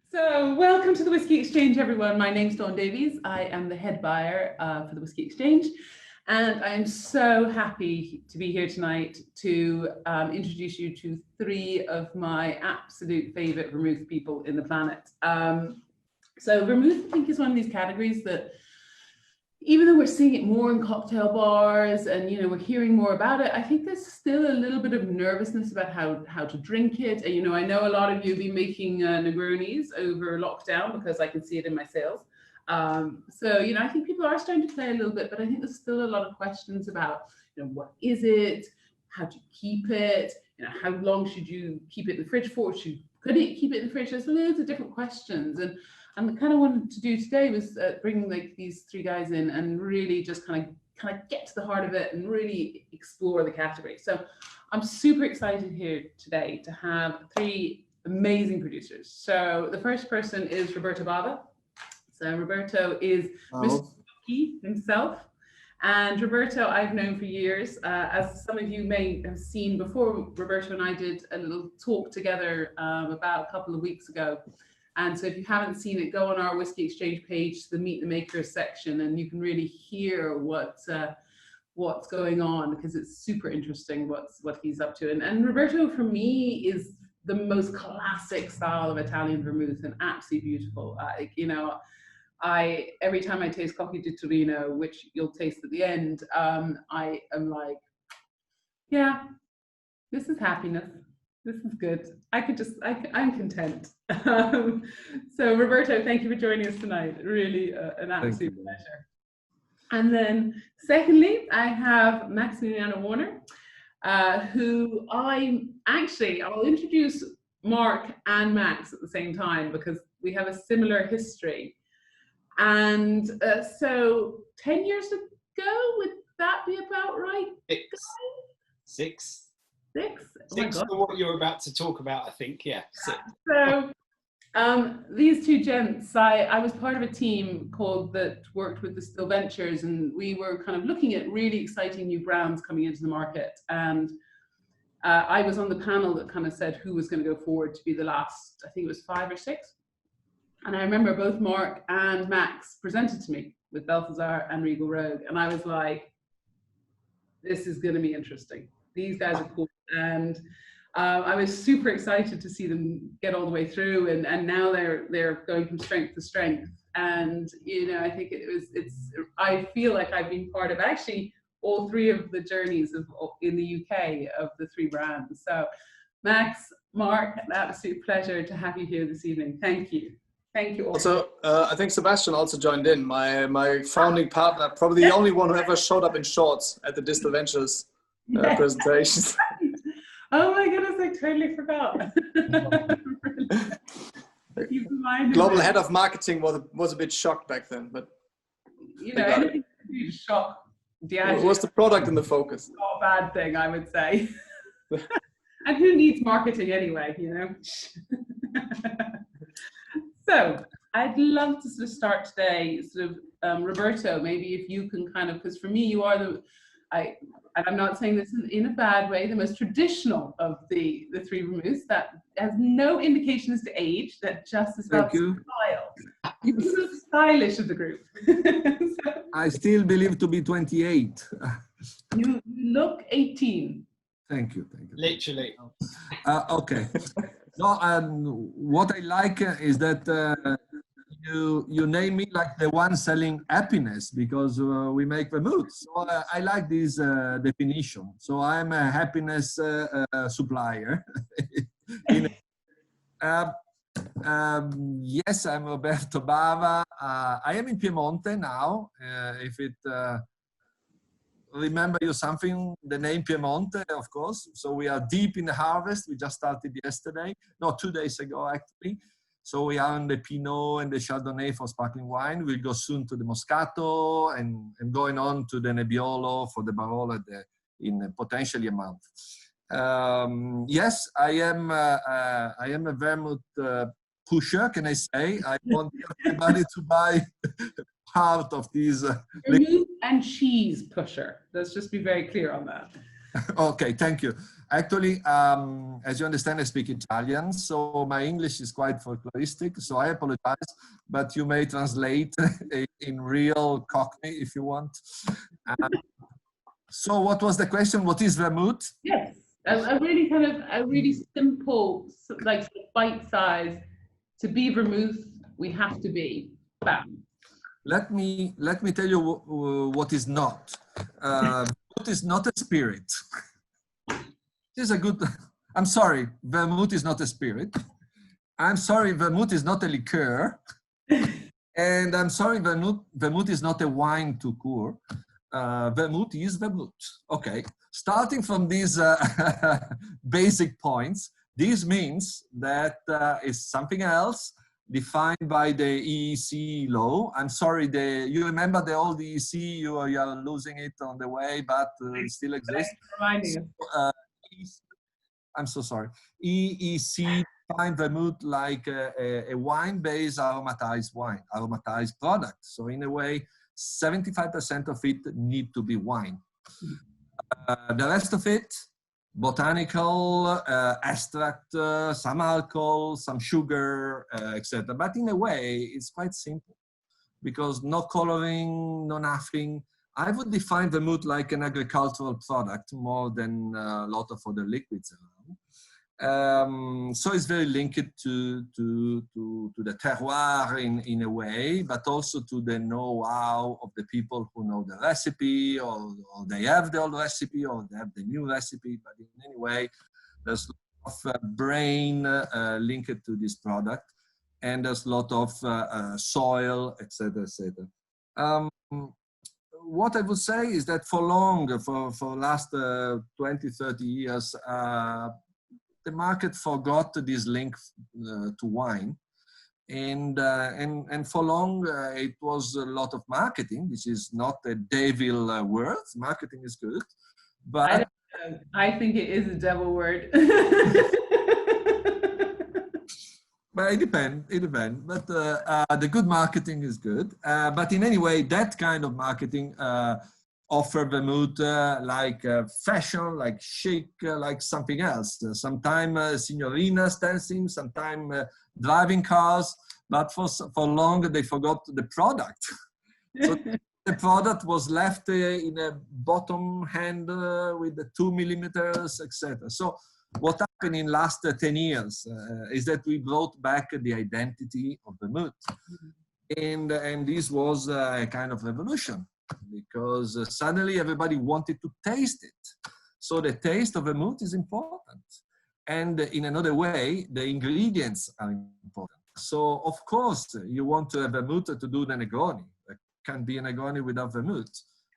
So welcome to the Whisky Exchange, everyone. My name's Davies. I am the head buyer for the Whisky Exchange. And I am so happy to be here tonight to introduce you to three of my absolute favorite vermouth people in the planet. So vermouth, I think, is one of these categories that, even though we're seeing it more in cocktail bars and we're hearing more about it, I think there's still a little bit of nervousness about how to drink it. And I know a lot of you have been making Negronis over lockdown because I can see it in my sales. So I think people are starting to play a little bit, but I think there's still a lot of questions about what is it, how do you keep it, how long should you keep it in the fridge for? Could it keep it in the fridge? There's loads of different questions, and I kind of wanted to do today was bring these three guys in and really just kind of get to the heart of it and really explore the category. So I'm super excited here today to have three amazing producers. So the first person is Roberto Bava. So Roberto is Mr. Cocchi himself. And Roberto I've known for years. As some of you may have seen before, Roberto and I did a little talk together about a couple of weeks ago. And so if you haven't seen it, go on our Whisky Exchange page, the Meet the Makers section, and you can really hear what's going on, because it's super interesting what he's up to. And Roberto, for me, is the most classic style of Italian vermouth and absolutely beautiful. Every time I taste Cocchi di Torino, which you'll taste at the end, I am like, yeah, this is happiness. This is good. I'm content. So Roberto, thank you for joining us tonight. Really an absolute pleasure. And then secondly, I have Maximiliano Warner, who I'll introduce Mark and Max at the same time because we have a similar history. And so 10 years ago, would that be about right? Six. Six For what you're about to talk about, I think, yeah. So these two gents, I was part of a team that worked with the Still Ventures, and we were kind of looking at really exciting new brands coming into the market. And I was on the panel that kind of said who was going to go forward to be the last, I think it was 5 or 6. And I remember both Mark and Max presented to me with Belsazar and Regal Rogue. And I was like, this is going to be interesting. These guys are cool. And I was super excited to see them get all the way through. And now they're going from strength to strength. And, I think I feel like I've been part of actually all three of the journeys in the UK of the three brands. So Max, Mark, an absolute pleasure to have you here this evening. Thank you. Thank you all. Also, I think Sebastian also joined in, my founding partner, probably the only one who ever showed up in shorts at the Distal Ventures presentations. Oh my goodness, I totally forgot. Global head of marketing was a bit shocked back then, but anything to do to shock Diageo. Was the product in the focus? Not a bad thing, I would say. And who needs marketing anyway, So I'd love to sort of start today, Roberto, maybe if you can because for me, you are and I'm not saying this in a bad way, the most traditional of the three vermouths that has no indication as to age, that just is about style. You're the most stylish of the group. So, I still believe to be 28. You look 18. Thank you. Literally. Okay. No, what I like is that you name me like the one selling happiness, because we make vermouth. So I like this definition. So I'm a happiness supplier. Yes, I'm Roberto Bava. I am in Piemonte now. If it remember you something, the name Piemonte, of course. So we are deep in the harvest. We just started yesterday, no, 2 days ago actually. So we are in the Pinot and the Chardonnay for sparkling wine. We'll go soon to the Moscato and going on to the Nebbiolo for the Barolo in potentially a month. Yes, I am a vermouth pusher, can I say? I want everybody to buy part of these. Vermouth and cheese pusher. Let's just be very clear on that. Okay, thank you. Actually, as you understand, I speak Italian, so my English is quite folkloristic, so I apologize, but you may translate in real Cockney if you want. So what was the question? What is vermouth? Yes, a really kind of a really simple, like sort of bite size. To be vermouth, we have to be bam. Let me tell you what is not. Vermouth is not a spirit. It is a good. I'm sorry, vermouth is not a spirit. I'm sorry, vermouth is not a liqueur. And I'm sorry, vermouth is not a wine to pour. Vermouth is vermouth. Okay, starting from these basic points, this means that it's something else defined by the EEC law. I'm sorry, you remember the old EEC, you are losing it on the way, but it still exists. Reminding us. I'm so sorry. EEC defined vermouth like a wine-based aromatized product. So in a way, 75% of it need to be wine. The rest of it, botanical, extract, some alcohol, some sugar, etc. But in a way, it's quite simple because no coloring, no nothing. I would define vermouth like an agricultural product more than a lot of other liquids around. So it's very linked to the terroir in a way, but also to the know-how of the people who know the recipe, or they have the old recipe, or they have the new recipe. But in any way, there's a lot of brain linked to this product, and there's a lot of soil, etc., etc. What I would say is that for last 20, 30 years, the market forgot this link to wine, and for long it was a lot of marketing, which is not a devil word. Marketing is good, but I think it is a devil word. But it depends. But the good marketing is good. But in any way, that kind of marketing offer vermouth like fashion, like chic, like something else. Sometimes signorinas dancing, sometimes driving cars. But for long, they forgot the product. So the product was left in a bottom hand with the 2 millimeters, etc. So what happened in last 10 years is that we brought back the identity of vermouth. And this was a kind of revolution, because suddenly everybody wanted to taste it. So the taste of vermouth is important. And in another way, the ingredients are important. So of course, you want to have vermouth to do the Negroni. There can't be a Negroni without vermouth.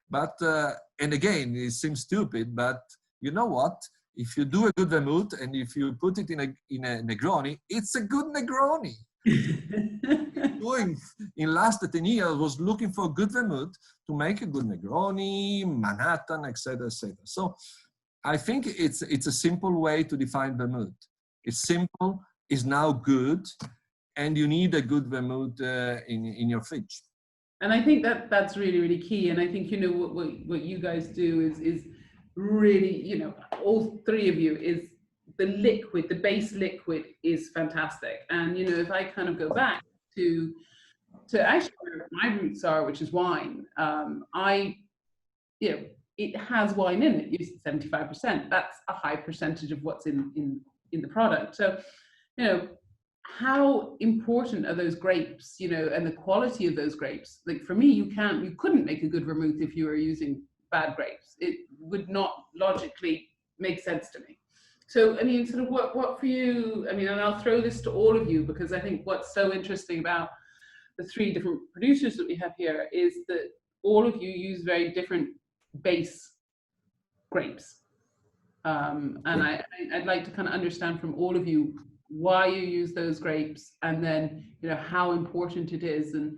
But, and again, it seems stupid, but you know what? If you do a good vermouth and if you put it in a Negroni, it's a good Negroni. Doing in last 10 years was looking for good vermouth to make a good Negroni, Manhattan, etc., etc. So I think it's a simple way to define vermouth. It's simple, it's now good, and you need a good vermouth in your fridge. And I think that's really, really key. And I think, you know, what you guys do is really, you know, all three of you, is the liquid, the base liquid is fantastic. And, you know, if I kind of go back to actually where my roots are, which is wine, you know, it has wine in it. You said 75%. That's a high percentage of what's in the product. So, you know, how important are those grapes, you know, and the quality of those grapes? Like for me, you couldn't make a good vermouth if you were using bad grapes. It would not logically make sense to me. So, I mean, sort of what for you, I mean, and I'll throw this to all of you, because I think what's so interesting about the three different producers that we have here is that all of you use very different base grapes. And I'd like to kind of understand from all of you why you use those grapes, and then, you know, how important it is. And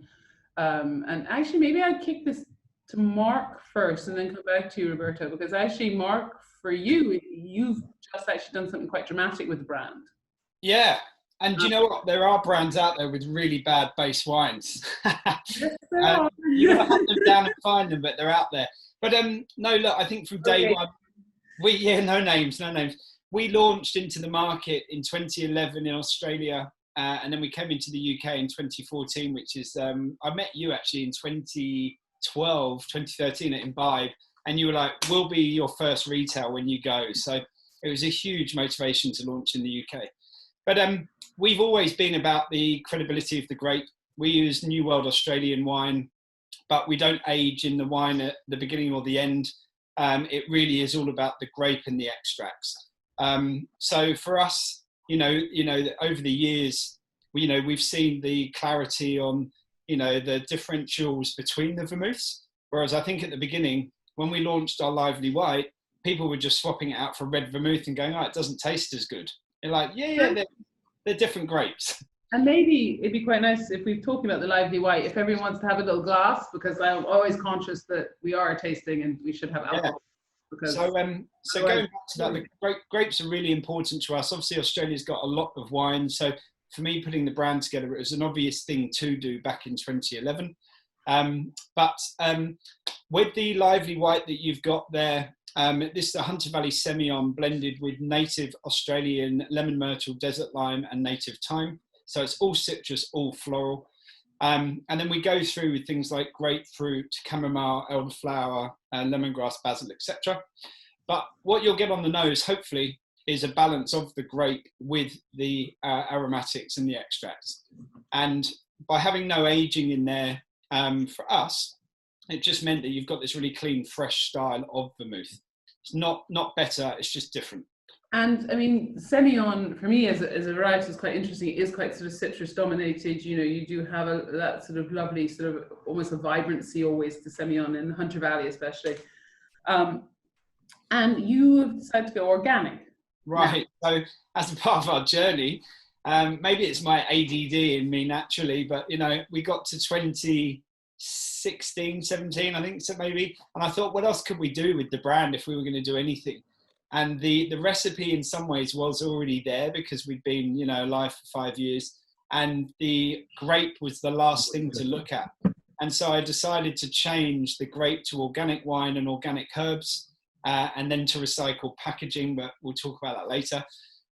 actually, maybe I'd kick this to Mark first and then come back to you, Roberto, because actually, Mark, for you, you've just actually done something quite dramatic with the brand. Yeah. And you know what? There are brands out there with really bad base wines. Yes, there are. You gotta hunt them down and find them, but they're out there. But no, look, I think from day one, no names. we launched into the market in 2011 in Australia, and then we came into the UK in 2014, which is, I met you actually in 2013 at Imbibe, and you were like, we'll be your first retail when you go. So it was a huge motivation to launch in the UK. But we've always been about the credibility of the grape. We use New World Australian wine, but we don't age in the wine at the beginning or the end. It really is all about the grape and the extracts. So for us, over the years, we've seen the clarity on, the differentials between the vermouths. Whereas I think at the beginning, when we launched our Lively White, people were just swapping it out for red vermouth and going, oh, it doesn't taste as good. They're like, they're different grapes. And maybe it'd be quite nice if we're talking about the Lively White, if everyone wants to have a little glass, because I'm always conscious that we are tasting and we should have alcohol. Because so going back to that, the grapes are really important to us. Obviously, Australia's got a lot of wine. So for me, putting the brand together, it was an obvious thing to do back in 2011. But with the Lively White that you've got there, this is a Hunter Valley Semillon blended with native Australian lemon myrtle, desert lime, and native thyme. So it's all citrus, all floral. And then we go through with things like grapefruit, chamomile, elderflower, lemongrass, basil, etc. But what you'll get on the nose, hopefully, is a balance of the grape with the aromatics and the extracts. And by having no aging in there, for us, it just meant that you've got this really clean, fresh style of vermouth. It's not better, it's just different. And I mean, Semillon, for me, as a variety, is quite interesting. It is quite sort of citrus dominated. You do have that sort of lovely, sort of almost a vibrancy always to Semillon in Hunter Valley, especially. And you have decided to go organic. Right. So as a part of our journey, maybe it's my ADD in me naturally, but we got to 2016, 17, I think so maybe. And I thought, what else could we do with the brand if we were going to do anything? And the recipe in some ways was already there because we'd been, alive for 5 years, and the grape was the last thing to look at. And so I decided to change the grape to organic wine and organic herbs, and then to recycle packaging, but we'll talk about that later.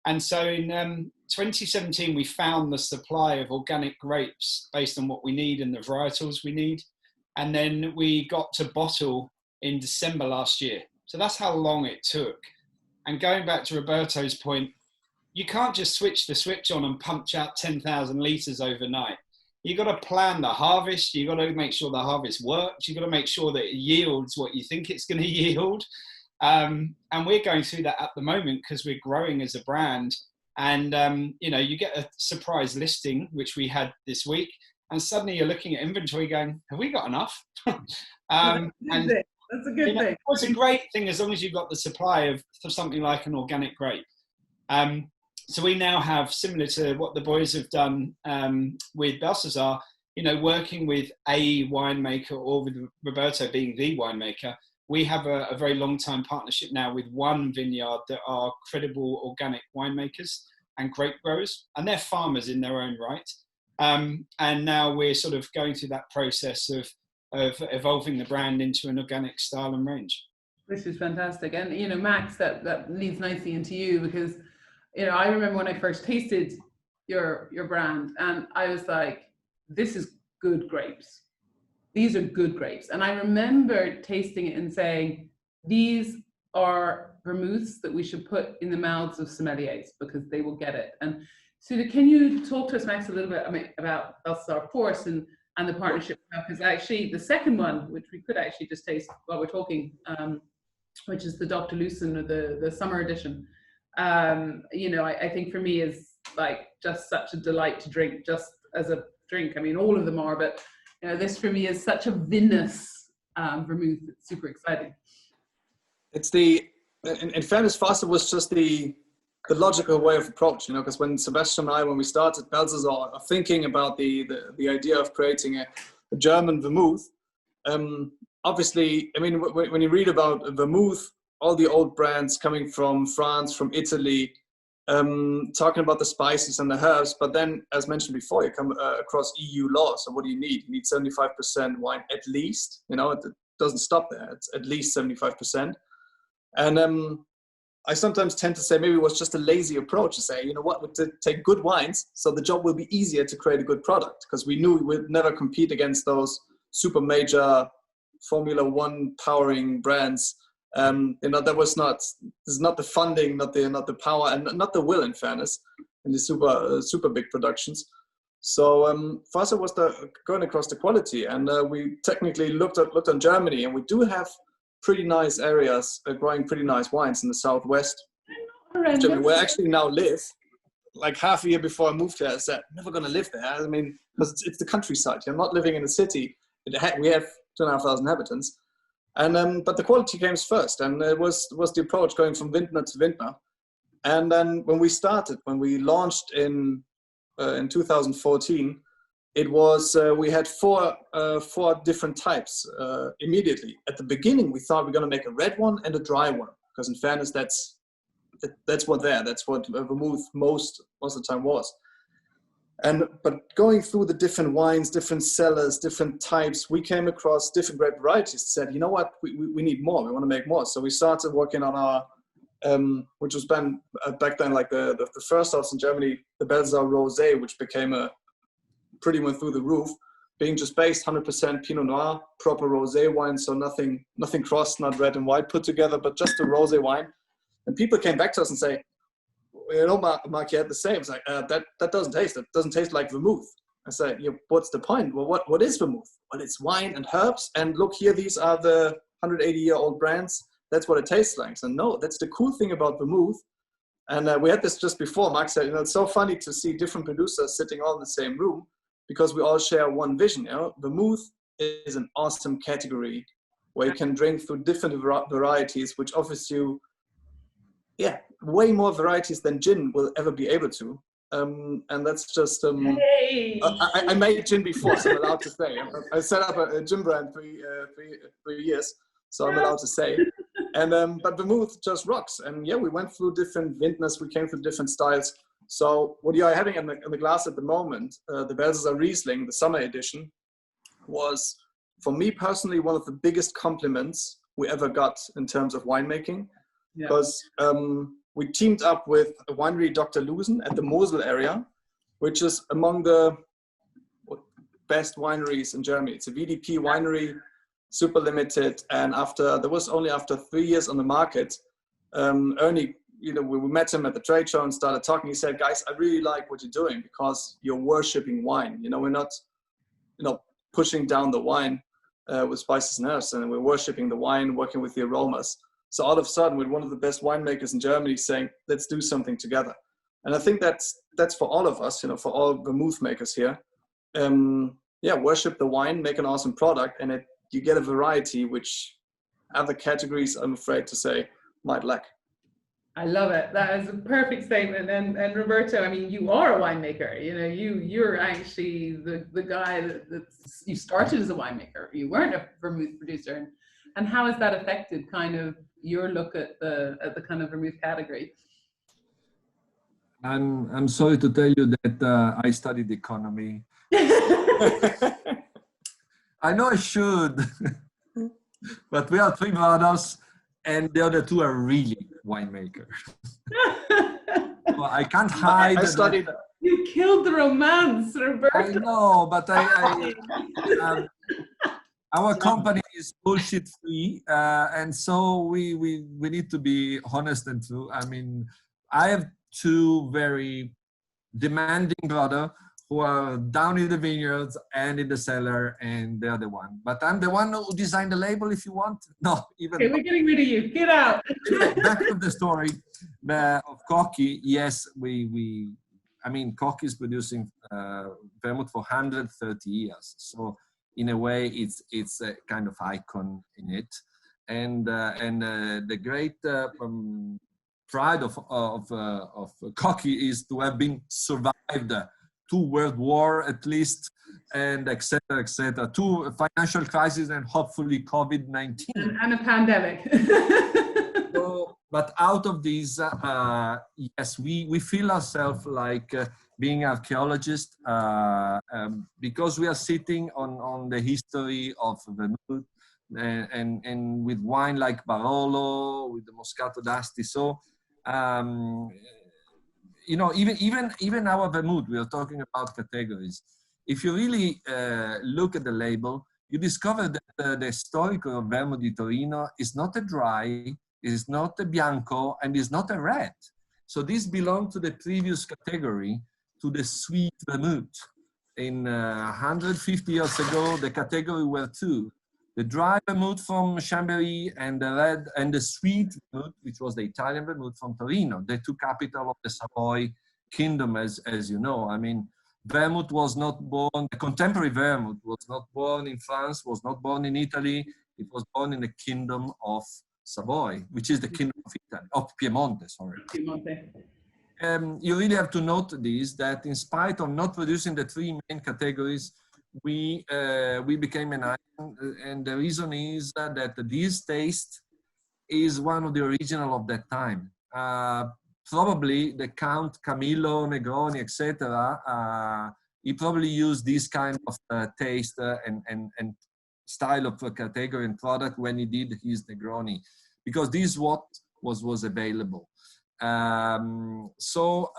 And so in 2017, we found the supply of organic grapes based on what we need and the varietals we need. And then we got to bottle in December last year. So that's how long it took. And going back to Roberto's point, you can't just switch the switch on and punch out 10,000 litres overnight. You've got to plan the harvest. You've got to make sure the harvest works. You've got to make sure that it yields what you think it's going to yield. And we're going through that at the moment because we're growing as a brand. And, you get a surprise listing, which we had this week. And suddenly you're looking at inventory going, have we got enough? That's a good thing. It's a great thing as long as you've got the supply of something like an organic grape. So we now have, similar to what the boys have done with Belsazar, working with a winemaker, or with Roberto being the winemaker, we have a very long-time partnership now with one vineyard that are credible organic winemakers and grape growers, and they're farmers in their own right. And now we're sort of going through that process of evolving the brand into an organic style and range. This is fantastic. And, Max, that leads nicely into you, because, I remember when I first tasted your brand, and I was like, this is good grapes. These are good grapes. And I remember tasting it and saying, these are vermouths that we should put in the mouths of sommeliers because they will get it. And so can you talk to us, Max, a little bit about Belsazar, of course, and the partnership? Because actually the second one, which we could actually just taste while we're talking, which is the Dr. Lucen, or the summer edition, I think for me is like just such a delight to drink, just as a drink. I mean, all of them are, but this for me is such a vinous vermouth. It's super exciting. It's in fairness, for us, it was just the logical way of approach, because when Sebastian and I, when we started Belsazar, thinking about the idea of creating a German vermouth, obviously, I mean, when you read about vermouth, all the old brands coming from France, from Italy, talking about the spices and the herbs, but then, as mentioned before, you come across EU law. So what do you need? You need 75% wine at least. It doesn't stop there. It's at least 75%. And I sometimes tend to say maybe it was just a lazy approach to say, you know what, we take good wines, so the job will be easier to create a good product, because we knew we would never compete against those super major Formula One powering brands. You know, there's not the funding, not the power, and not the will, in fairness, in the super big productions. So for us, it was going across the quality, and we technically looked on Germany, and we do have pretty nice areas growing pretty nice wines in the southwest of Germany, where I actually now live. Like half a year before I moved here, I said, I'm never going to live there. I mean, because it's the countryside. You're not living in a city. We have 2,500 inhabitants. And but the quality came first, and it was the approach going from vintner to vintner. And then when we launched in 2014, it was we had four different types immediately. At the beginning, we thought we're going to make a red one and a dry one, because in fairness, that's what vermouth most of the time was. But going through the different wines, different cellars, different types, we came across different grape varieties. Said, you know what, we need more. We want to make more. So we started working on our, which was back then like the first house in Germany, the Belsazar Rosé, which became pretty went through the roof, being just based 100% Pinot Noir, proper rosé wine, so nothing crossed, not red and white put together, but just a rosé wine. And people came back to us and say, you know, Mark, you had the same. It's like, that doesn't taste. It doesn't taste like vermouth. I said, yeah, what's the point? Well, what is vermouth? Well, it's wine and herbs. And look here, these are the 180-year-old brands. That's what it tastes like. So no, that's the cool thing about vermouth. And we had this just before. Mark said, you know, it's so funny to see different producers sitting all in the same room, because we all share one vision. You know, vermouth is an awesome category where you can drink through different varieties, which offers you, way more varieties than gin will ever be able to. And that's just, I made gin before, so I'm allowed to say. I set up a gin brand for 3 years, so I'm allowed to say. And but vermouth just rocks. And yeah, we went through different vintners, we came through different styles. So what you are having in the glass at the moment, the Belsazar Riesling, the summer edition, was, for me personally, one of the biggest compliments we ever got in terms of winemaking. Because we teamed up with a winery, Dr. Lusen, at the Mosel area, which is among the best wineries in Germany. It's a VDP winery, super limited. And there was only after 3 years on the market, Ernie, you know, we met him at the trade show and started talking. He said, guys, I really like what you're doing, because you're worshipping wine. You know, we're not, you know, pushing down the wine with spices and herbs, and we're worshipping the wine, working with the aromas. So all of a sudden, with one of the best winemakers in Germany saying, let's do something together. And I think that's for all of us, you know, for all vermouth makers here. Worship the wine, make an awesome product, and you get a variety which other categories, I'm afraid to say, might lack. I love it. That is a perfect statement. And Roberto, I mean, you are a winemaker. You know, you're actually the guy that you started as a winemaker. You weren't a vermouth producer. And how has that affected kind of your look at the kind of vermouth category? I'm sorry to tell you that I studied economy. I know I should, but we are three brothers, and the other two are really winemakers. Well, I can't hide. I studied. You killed the romance, Roberto. I know, but our company is bullshit free, and so we need to be honest and true. I mean, I have two very demanding brothers who are down in the vineyards and in the cellar, and they're the one. But I'm the one who designed the label, if you want. No, even. Okay, we're getting rid of you. Get out. Back to the story of Cocchi. Yes, I mean, Cocchi is producing vermouth for 130 years. So in a way, it's a kind of icon in it. And the great pride of Cocchi is to have been survived 2 World War at least, and et cetera, 2 financial crises, and hopefully COVID-19. And a pandemic. So, but out of these, yes, we feel ourselves like being archaeologists because we are sitting on the history of vermouth and with wine like Barolo, with the Moscato d'Asti. So you know, even our vermouth, we are talking about categories. If you really look at the label, you discover that the historical vermouth di Torino is not a dry, is not a bianco, and is not a red. So these belong to the previous category, to the sweet vermouth. In 150 years ago, the category were two: the dry vermouth from Chambéry and the red and the sweet vermouth, which was the Italian vermouth from Torino, the two capital of the Savoy kingdom, as you know. I mean, vermouth was not born, the contemporary vermouth was not born in France, was not born in Italy. It was born in the kingdom of Savoy, which is the kingdom of Italy, of Piemonte, sorry. Piemonte. You really have to note this, that in spite of not producing the three main categories, we became an icon, and the reason is that this taste is one of the original of that time. Probably the Count Camillo Negroni, etc. He probably used this kind of taste and style of category and product when he did his Negroni, because this is what was available. So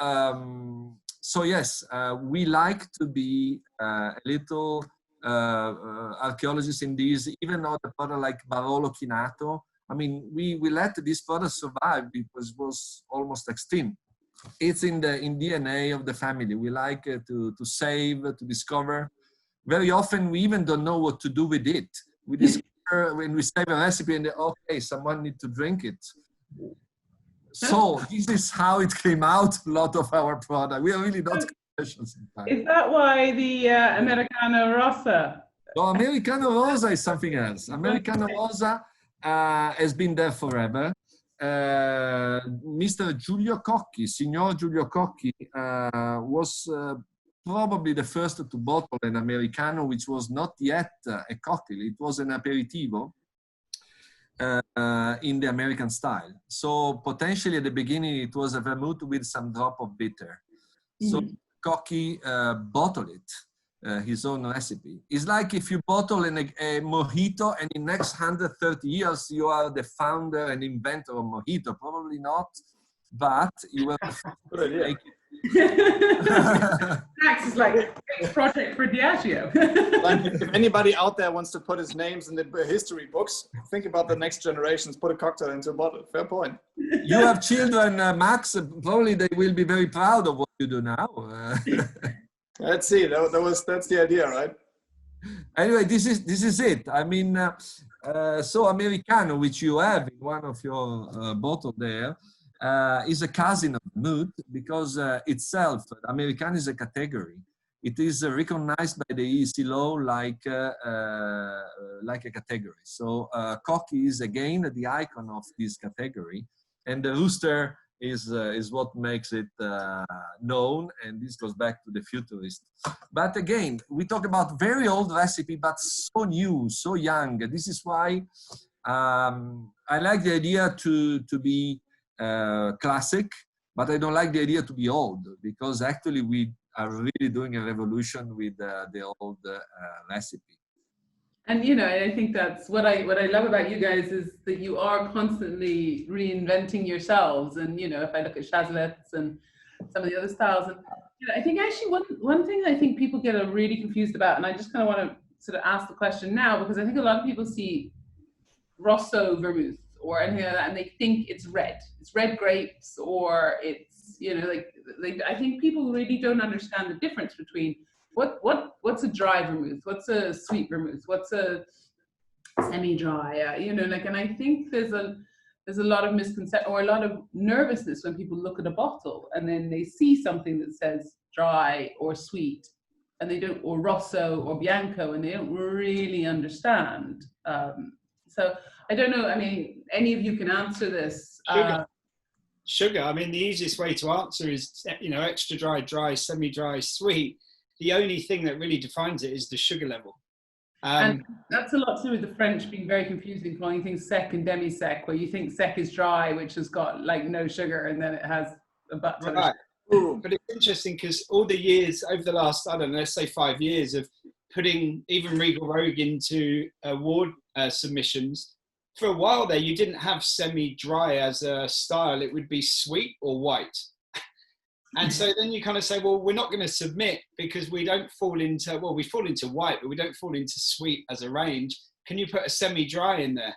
yes, we like to be a little archaeologists in this, even though the product like Barolo Chinato. I mean, we let this product survive because it was almost extinct. It's in DNA of the family. We like to save, to discover. Very often we even don't know what to do with it. We discover when we save a recipe and okay, someone needs to drink it. So this is how it came out, a lot of our product. We are really not commercial sometimes. Is that why the Americano Rossa? No, Americano Rosa is something else. Americano Rosa has been there forever. Mr. Giulio Cocchi, Signor Giulio Cocchi, was probably the first to bottle an Americano, which was not yet a cocktail. It was an aperitivo. In the American style. So potentially at the beginning it was a vermouth with some drop of bitter. So Cocchi bottled it, his own recipe. It's like if you bottle a mojito and in the next 130 years you are the founder and inventor of mojito. Probably not, but you were the first to make it. Max is like a big project for Diageo. Like if anybody out there wants to put his names in the history books, think about the next generations, put a cocktail into a bottle. Fair point. You have children, Max, probably they will be very proud of what you do now. Let's see, that's the idea, right? Anyway, this is it. I mean, so Americano, which you have in one of your bottle there, is a cousin of vermouth because itself, Americano is a category. It is recognized by the EEC law like a category. So Cocchi is again the icon of this category, and the rooster is what makes it known, and this goes back to the futurist. But again, we talk about very old recipe, but so new, so young. This is why I like the idea to be classic, but I don't like the idea to be old, because actually we are really doing a revolution with the old recipe. And you know, I think that's what I love about you guys is that you are constantly reinventing yourselves. And you know, if I look at Chazelettes and some of the other styles, and you know, I think actually one thing I think people get really confused about, and I just kind of want to sort of ask the question now, because I think a lot of people see Rosso vermouth or anything like that, and they think it's red grapes, or it's, you know, like I think people really don't understand the difference between what's a dry vermouth, what's a sweet vermouth, what's a semi-dry, you know, like, and I think there's a lot of misconception or a lot of nervousness when people look at a bottle and then they see something that says dry or sweet, and they don't, or Rosso or Bianco, and they don't really understand. So I don't know, I mean, any of you can answer this. Sugar. I mean, the easiest way to answer is, you know, extra dry, dry, semi-dry, sweet. The only thing that really defines it is the sugar level. And that's a lot to do with the French being very confusing, calling things sec and demi-sec, where you think sec is dry, which has got like no sugar, and then it has a butt ton of sugar. But it's interesting because all the years over the last, I don't know, let's say 5 years of putting even Regal Rogue into award submissions, for a while there, you didn't have semi-dry as a style. It would be sweet or white. And so then you kind of say, well, we're not going to submit because we don't fall into, well, we fall into white, but we don't fall into sweet as a range. Can you put a semi-dry in there?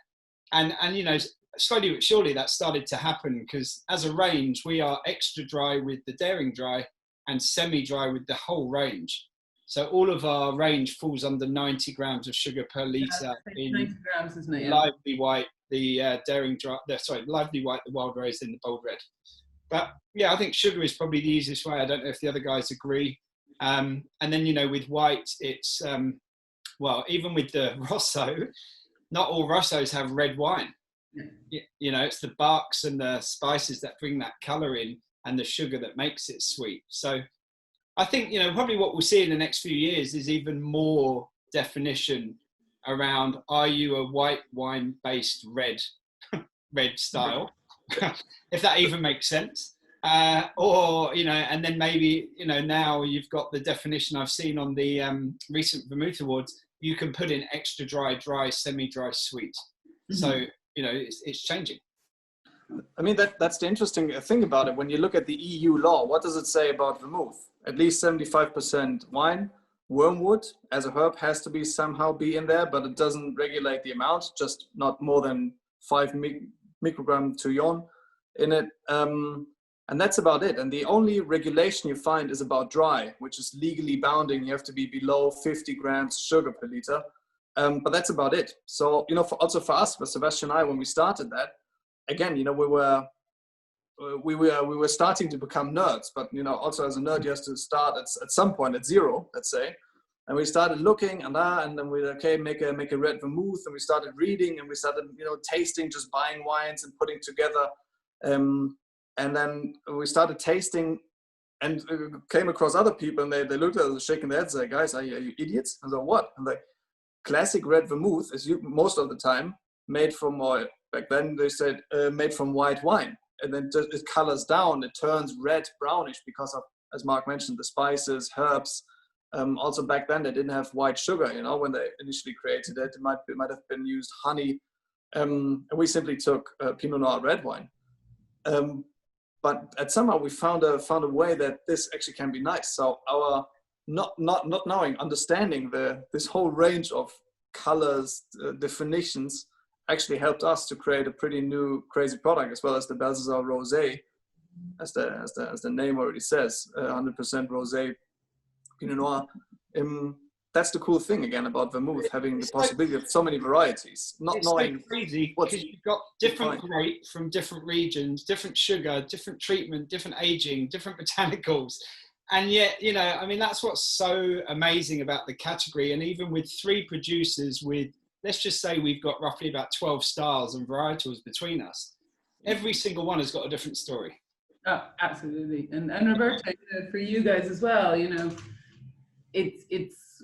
And you know, slowly but surely that started to happen, because as a range, we are extra dry with the daring dry and semi-dry with the whole range. So all of our range falls under 90 grams of sugar per litre in 90 grams, isn't it? Yeah. lively white, the daring dry, lively white, the wild rose, and the bold red. But yeah, I think sugar is probably the easiest way. I don't know if the other guys agree. And then, you know, with white, it's, well, even with the Rosso, not all Rossos have red wine. Yeah. You know, it's the barks and the spices that bring that colour in, and the sugar that makes it sweet. So I think, you know, probably what we'll see in the next few years is even more definition around, are you a white wine based red style? If that even makes sense. Or, you know, and then maybe, you know, now you've got the definition I've seen on the recent Vermouth Awards, you can put in extra dry, dry, semi-dry, sweet. Mm-hmm. So, you know, it's changing. I mean, that's the interesting thing about it. When you look at the EU law, what does it say about vermouth? At least 75% wine. Wormwood as a herb has to be somehow be in there, but it doesn't regulate the amount, just not more than 5 microgram to yon in it. And that's about it. And the only regulation you find is about dry, which is legally bounding. You have to be below 50 grams sugar per liter. But that's about it. So, you know, also for us, for Sebastian and I, when we started that, again, you know, we were starting to become nerds, but, you know, also as a nerd, you have to start at some point at zero, let's say. And we started looking and then we, okay, make a red vermouth, and we started reading, and we started, you know, tasting, just buying wines and putting together. And then we started tasting and came across other people, and they looked at us shaking their heads, like, guys, are you idiots? I was like, what? And like, classic red vermouth is most of the time made from, or back then they said made from white wine, and then it colors down, it turns red brownish because of, as Mark mentioned, the spices, herbs. Also back then they didn't have white sugar, you know, when they initially created it. It might have been used honey, and we simply took Pinot Noir red wine. But somehow we found a way that this actually can be nice. So our not knowing, understanding this whole range of colors, definitions, actually helped us to create a pretty new crazy product, as well as the Belsazar Rosé, as the name already says, 100% Rosé Pinot Noir. That's the cool thing again about vermouth, having the possibility of so many varieties. Not knowing, so crazy because you've got different grape from different regions, different sugar, different treatment, different aging, different botanicals. And yet, you know, I mean, that's what's so amazing about the category. And even with 3 producers with, let's just say we've got roughly about 12 styles and varietals between us, every single one has got a different story. Oh, absolutely. And Roberto, for you guys as well, you know,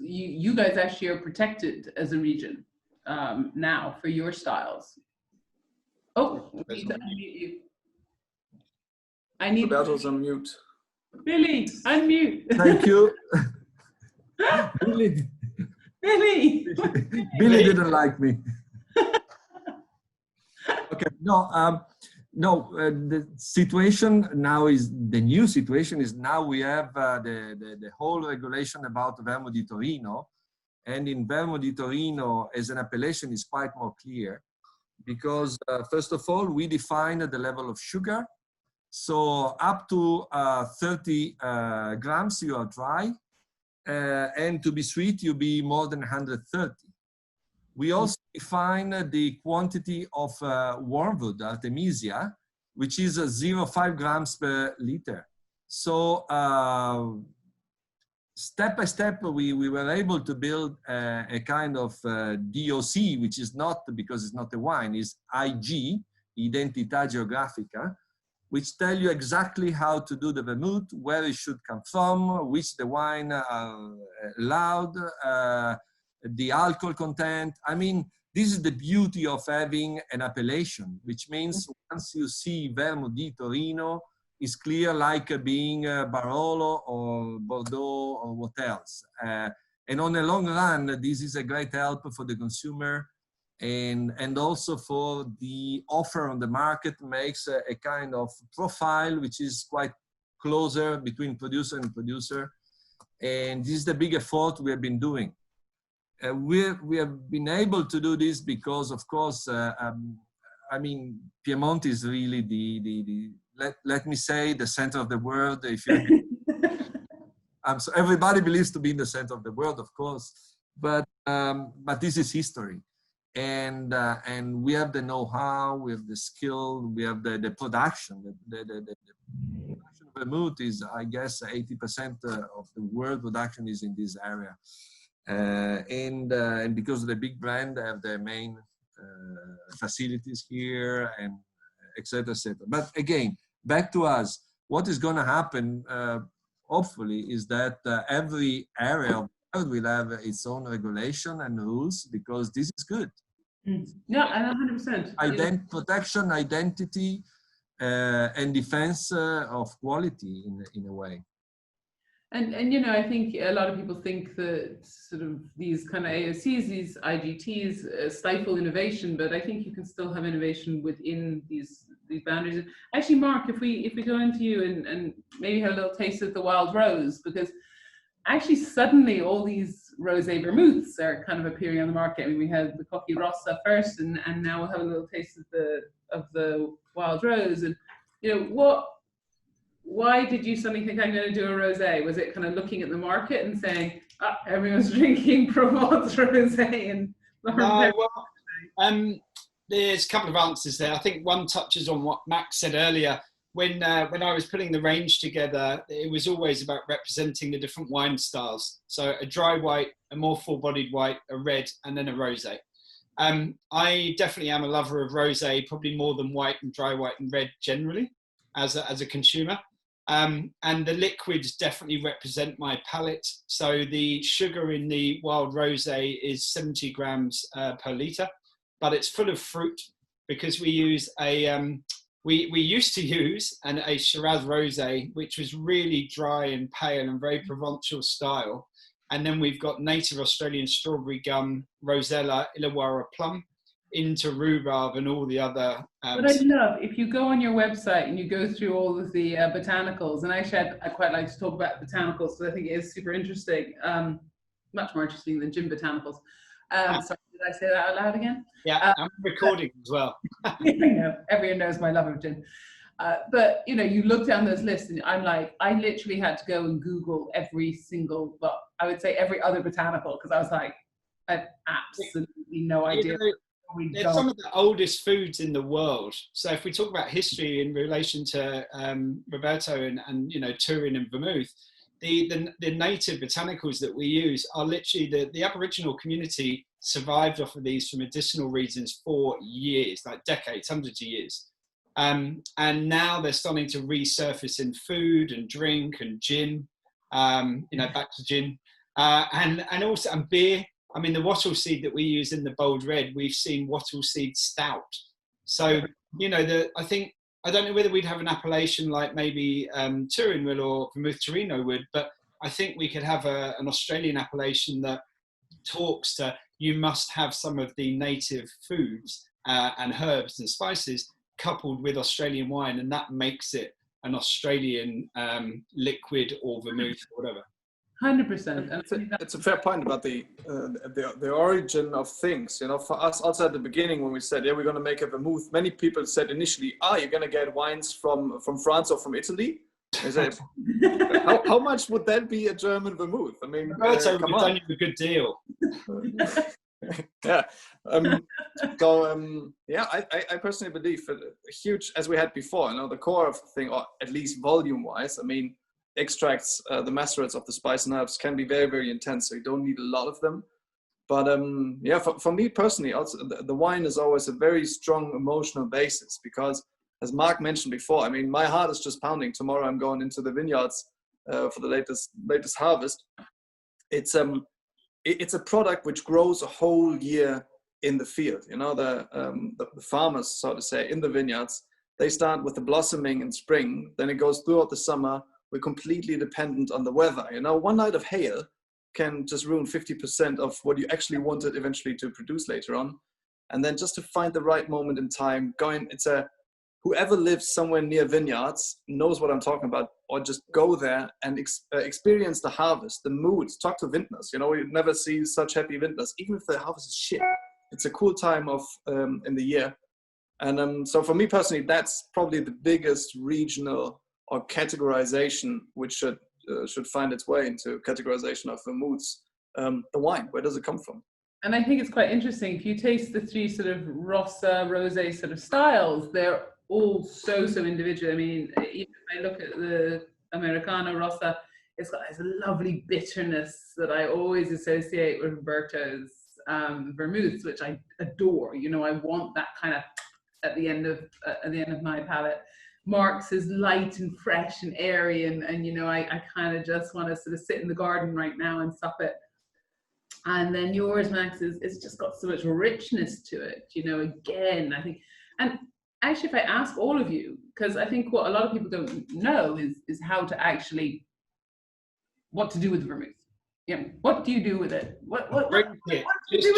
you guys actually are protected as a region now for your styles. Oh, I need to unmute you. Roberto's on mute. Billy, unmute. Thank you. Billy didn't like me. Okay, the situation now is, the new situation is now we have the whole regulation about Vermouth di Torino, and in Vermouth di Torino as an appellation is quite more clear, because first of all we define the level of sugar. So up to 30 grams you are dry, and to be sweet you be more than 130. We also define the quantity of wormwood, Artemisia, which is 0.5 grams per liter. So step by step, we were able to build a kind of DOC, which is not, because it's not a wine, is IG, Identità Geografica, which tell you exactly how to do the vermouth, where it should come from, which the wine are allowed, the alcohol content. I mean, this is the beauty of having an appellation, which means once you see Vermouth di Torino, it's clear like being Barolo or Bordeaux or what else. And on the long run, this is a great help for the consumer and also for the offer on the market makes a kind of profile which is quite closer between producer and producer. And this is the big effort we have been doing. We have been able to do this because, of course, I mean, Piedmont is really let me say, the center of the world. If you, so everybody believes to be in the center of the world, of course, but this is history, and we have the know-how, we have the skill, we have the production. The production of vermouth is, I guess, 80% of the world production is in this area, and because the big brand have their main facilities here, and etc., etc. But again, back to us. What is going to happen, hopefully, is that every area of the world will have its own regulation and rules, because this is good. Yeah, and 100%. Protection, identity, and defense of quality in a way. And you know, I think a lot of people think that sort of these kind of AOCs, these IGTs stifle innovation, but I think you can still have innovation within these boundaries. Actually, Mark, if we go into you and maybe have a little taste of the wild rose, because actually suddenly all these rosé vermouths are kind of appearing on the market. I mean, we had the Cocchi Rossa first, and now we'll have a little taste of the wild rose. And you know, why did you suddenly think I'm going to do a rosé? Was it kind of looking at the market and saying, everyone's drinking Provence rosé and there's a couple of answers there. I think one touches on what Max said earlier. When I was putting the range together, it was always about representing the different wine styles. So a dry white, a more full-bodied white, a red, and then a rosé. I definitely am a lover of rosé, probably more than white and dry white and red generally, as a consumer. And the liquids definitely represent my palate. So the sugar in the wild rosé is 70 grams per litre, but it's full of fruit, because we use we used to use a Shiraz rosé, which was really dry and pale and very Provençal style. And then we've got native Australian strawberry gum, rosella, Illawarra plum, into rhubarb and all the other. What I love, if you go on your website and you go through all of the botanicals, and actually I quite like to talk about botanicals, so I think it is super interesting, much more interesting than gin botanicals. Sorry, did I say that out loud again? Yeah, I'm recording as well. I know, everyone knows my love of gin. But you know, you look down those lists, and I'm like, I literally had to go and Google every single, well, I would say every other botanical, because I was like, I have absolutely no idea. They're some of the oldest foods in the world. So if we talk about history in relation to Roberto and you know, Turin and Vermouth, the native botanicals that we use are literally the Aboriginal community survived off of these for medicinal reasons for years, like decades, hundreds of years. And now they're starting to resurface in food and drink and gin, you know, back to gin, and also and beer. I mean, the wattle seed that we use in the bold red, we've seen wattle seed stout. So, you know, I don't know whether we'd have an appellation like maybe Turin will or Vermouth Torino would, but I think we could have an Australian appellation that talks to, you must have some of the native foods and herbs and spices coupled with Australian wine, and that makes it an Australian liquid or vermouth or whatever. 100%. It's a fair point about the origin of things. You know, for us, also at the beginning when we said, yeah, we're going to make a vermouth, many people said initially, you're going to get wines from France or from Italy. I said, how much would that be a German vermouth? I mean, come on, a good deal. Yeah. I personally believe that a huge, as we had before, you know, the core of the thing, or at least volume-wise, I mean, extracts, the macerates of the spice and herbs can be very, very intense, so you don't need a lot of them. But for me personally, also the wine is always a very strong emotional basis, because as Mark mentioned before, I mean, my heart is just pounding. Tomorrow I'm going into the vineyards for the latest harvest. It's a product which grows a whole year in the field. You know, the farmers, so to say, in the vineyards, they start with the blossoming in spring, then it goes throughout the summer. We're completely dependent on the weather. You know, one night of hail can just ruin 50% of what you actually wanted eventually to produce later on. And then just to find the right moment in time, whoever lives somewhere near vineyards knows what I'm talking about, or just go there and experience the harvest, the moods, talk to vintners. You know, you never see such happy vintners, even if the harvest is shit. It's a cool time in the year. And so for me personally, that's probably the biggest regional or categorization, which should find its way into categorization of vermouths. The wine, where does it come from? And I think it's quite interesting. If you taste the three sort of Rossa, Rosé sort of styles, they're all so individual. I mean, even if I look at the Americano Rossa, it's got this lovely bitterness that I always associate with Roberto's vermouths, which I adore. You know, I want that kind of at the end of my palate. Mark's is light and fresh and airy, and you know, I kind of just want to sort of sit in the garden right now and sup it. And then yours, Max, it's just got so much richness to it. You know, again, I think, and actually, if I ask all of you, because I think what a lot of people don't know is how to actually, what to do with the vermouth. You know, what do you do with it? What drink it. Just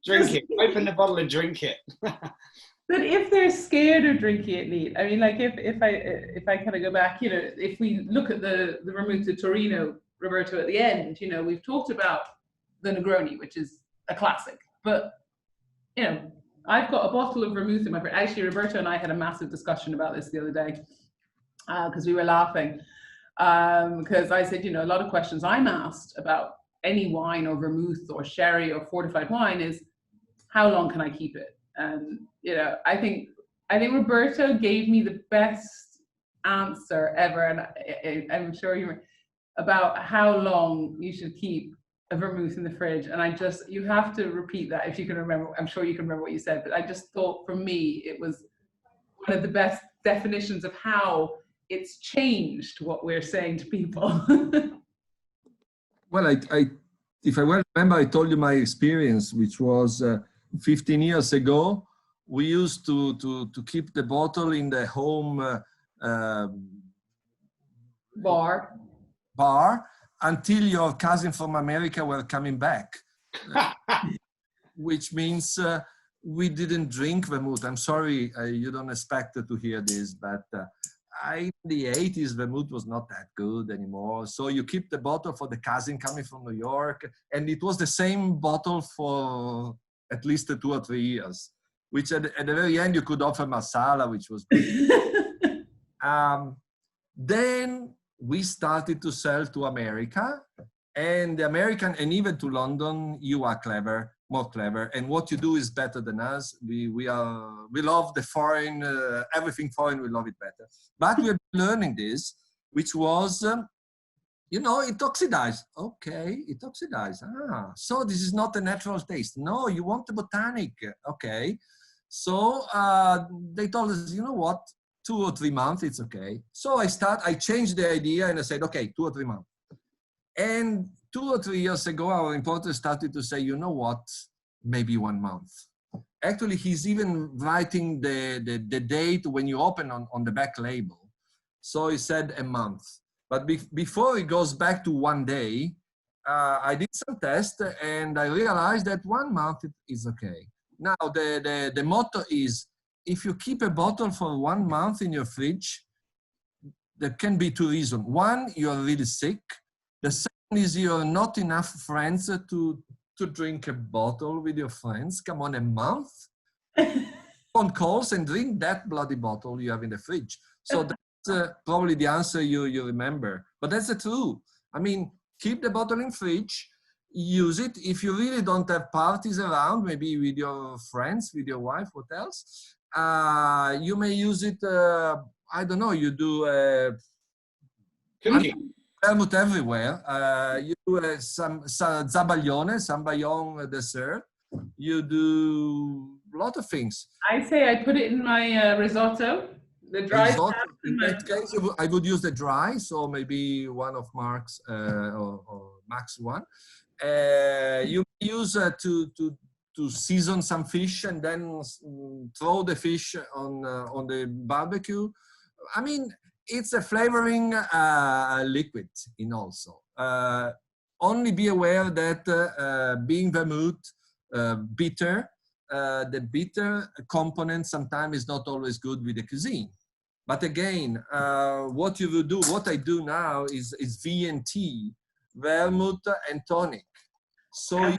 drink it. Open the bottle and drink it. But if they're scared of drinking it neat, I mean, like if I kind of go back, you know, if we look at the vermouth de Torino, Roberto, at the end, you know, we've talked about the Negroni, which is a classic, but you know, I've got a bottle of vermouth in my fridge. Actually, Roberto and I had a massive discussion about this the other day because we were laughing because I said, you know, a lot of questions I'm asked about any wine or vermouth or sherry or fortified wine is how long can I keep it? And you know, I think Roberto gave me the best answer ever, and I'm sure you about how long you should keep a vermouth in the fridge. And you have to repeat that if you can remember. I'm sure you can remember what you said, but I just thought for me it was one of the best definitions of how it's changed what we're saying to people. Well, if I well remember, I told you my experience, which was 15 years ago. We used to keep the bottle in the home bar until your cousin from America were coming back, which means we didn't drink vermouth. I'm sorry, you don't expect to hear this, but in the 80s, vermouth was not that good anymore. So you keep the bottle for the cousin coming from New York, and it was the same bottle for at least 2 or 3 years, which at the very end you could offer Marsala, which was good. Then we started to sell to America, and the American, and even to London. You are clever, more clever, and what you do is better than us. We love the foreign, everything foreign, we love it better. But we're learning this, which was, you know, it oxidized. Okay, it oxidized. So this is not a natural taste. No, you want the botanic. Okay. So they told us, you know what, 2 or 3 months, it's okay. So I changed the idea and I said, okay, 2 or 3 months. And 2 or 3 years ago, our importer started to say, you know what, maybe 1 month. Actually, he's even writing the date when you open on the back label. So he said a month. But before it goes back to 1 day, I did some tests and I realized that 1 month is okay. Now, the motto is, if you keep a bottle for 1 month in your fridge, there can be 2 reasons. One, you're really sick. The second is you're not enough friends to drink a bottle with your friends. Come on, a month? On calls and drink that bloody bottle you have in the fridge. So that's probably the answer you remember. But that's the truth. I mean, keep the bottle in fridge. Use it. If you really don't have parties around, maybe with your friends, with your wife, what else? You may use it, I don't know, you do vermouth everywhere. You do some Zabaglione dessert. You do a lot of things. I say I put it in my risotto. The dry risotto, in that case, I would use the dry, so maybe one of Mark's or Max one. You use to season some fish and then throw the fish on the barbecue. I mean, it's a flavoring liquid in also. Only be aware that being vermouth, bitter, the bitter component sometimes is not always good with the cuisine. But again, what you will do, what I do now is VNT, vermouth and tonic. So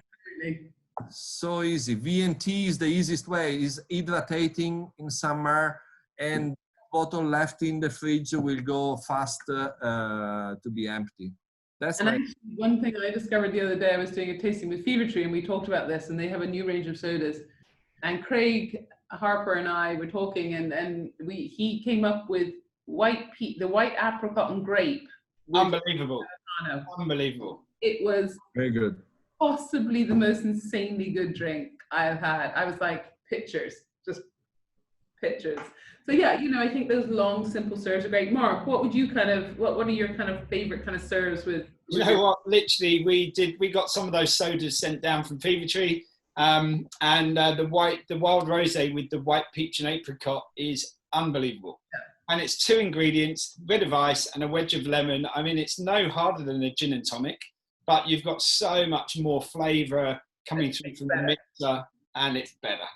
easy. VNT is the easiest way, is hydratating in summer, and bottle left in the fridge will go fast to be empty. That's and actually, one thing I discovered the other day, I was doing a tasting with Fever Tree and we talked about this, and they have a new range of sodas. And Craig Harper and I were talking, and he came up with the white apricot and grape. Unbelievable. Unbelievable. It was very good. Possibly the most insanely good drink I've had. I was like, pictures, just pictures. So yeah, you know, I think those long, simple serves are great. Mark, what would you what are your kind of favorite kind of serves with? You know what? Literally, we got some of those sodas sent down from Fever Tree, and the wild rosé with the white peach and apricot is unbelievable. Yeah. And it's 2 ingredients, a bit of ice and a wedge of lemon. I mean, it's no harder than a gin and tonic, but you've got so much more flavour coming through from the mixer, and it's better.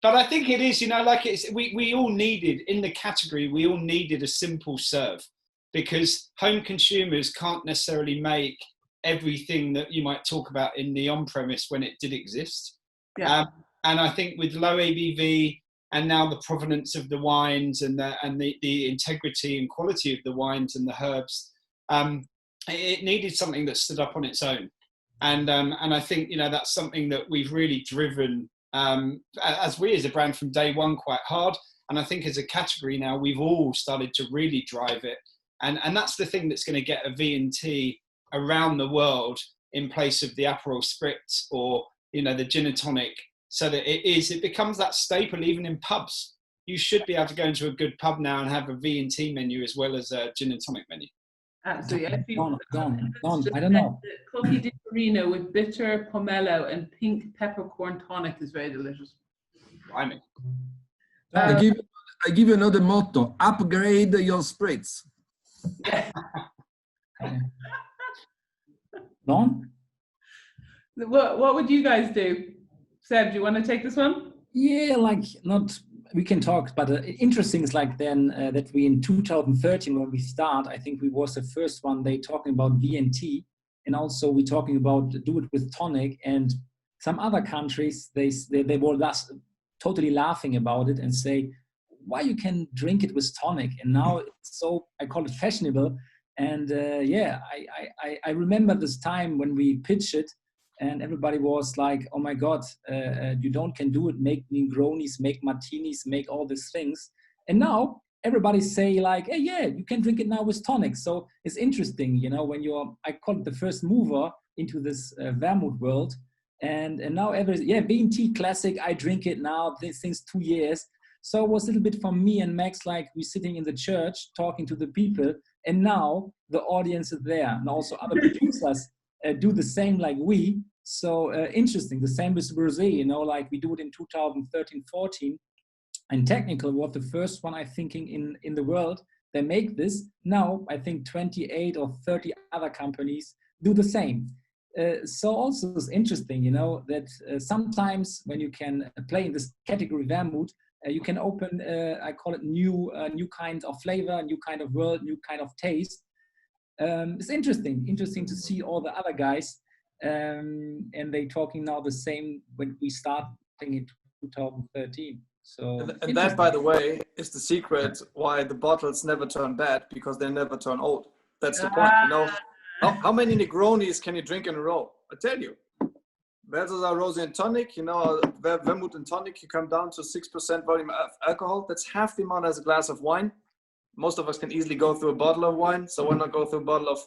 But I think it is, you know, like we all needed, in the category, we all needed a simple serve, because home consumers can't necessarily make everything that you might talk about in the on-premise when it did exist. Yeah. And I think with low ABV and now the provenance of the wines and the integrity and quality of the wines and the herbs, it needed something that stood up on its own. And I think, you know, that's something that we've really driven as a brand from day one quite hard. And I think as a category now, we've all started to really drive it. And that's the thing that's going to get a V&T around the world in place of the Aperol Spritz or, you know, the gin and tonic, so that it becomes that staple even in pubs. You should be able to go into a good pub now and have a V&T menu as well as a gin and tonic menu. Absolutely. Don, I don't know. Cocchi di Torino with bitter pomelo and pink peppercorn tonic is very delicious. I mean, I give you another motto: upgrade your spritz. Don? What would you guys do? Seb, do you want to take this one? Yeah, we can talk, but interesting is like then that we in 2013 when we start, I think we was the first one they talking about V&T, and also we talking about do it with tonic, and some other countries they were totally laughing about it and say why you can drink it with tonic, and now it's so, I call it fashionable. And I remember this time when we pitched it and everybody was like, oh my God, you can do it, make Negronis, make martinis, make all these things. And now everybody say like, hey, yeah, you can drink it now with tonic. So it's interesting, you know, when I call it the first mover into this vermouth world. And now V&T classic, I drink it now, since 2 years. So it was a little bit for me and Max, like we sitting in the church talking to the people, and now the audience is there, and also other producers do the same like we. So interesting. The same with rosé, you know, like we do it in 2013-14, and Technical was the first one I thinking in the world. They make this now. I think 28 or 30 other companies do the same. So also it's interesting, you know, that sometimes when you can play in this category vermouth, you can open, I call it new kind of flavor, new kind of world, new kind of taste. It's interesting to see all the other guys, and they talking now the same when we start in 2013. So and that, by the way, is the secret why the bottles never turn bad, because they never turn old. That's the point. You know, how many Negronis can you drink in a row? I tell you. Belsazar rosé and tonic, you know, vermouth and tonic, you come down to 6% volume of alcohol. That's half the amount as a glass of wine. Most of us can easily go through a bottle of wine, so why not go through a bottle of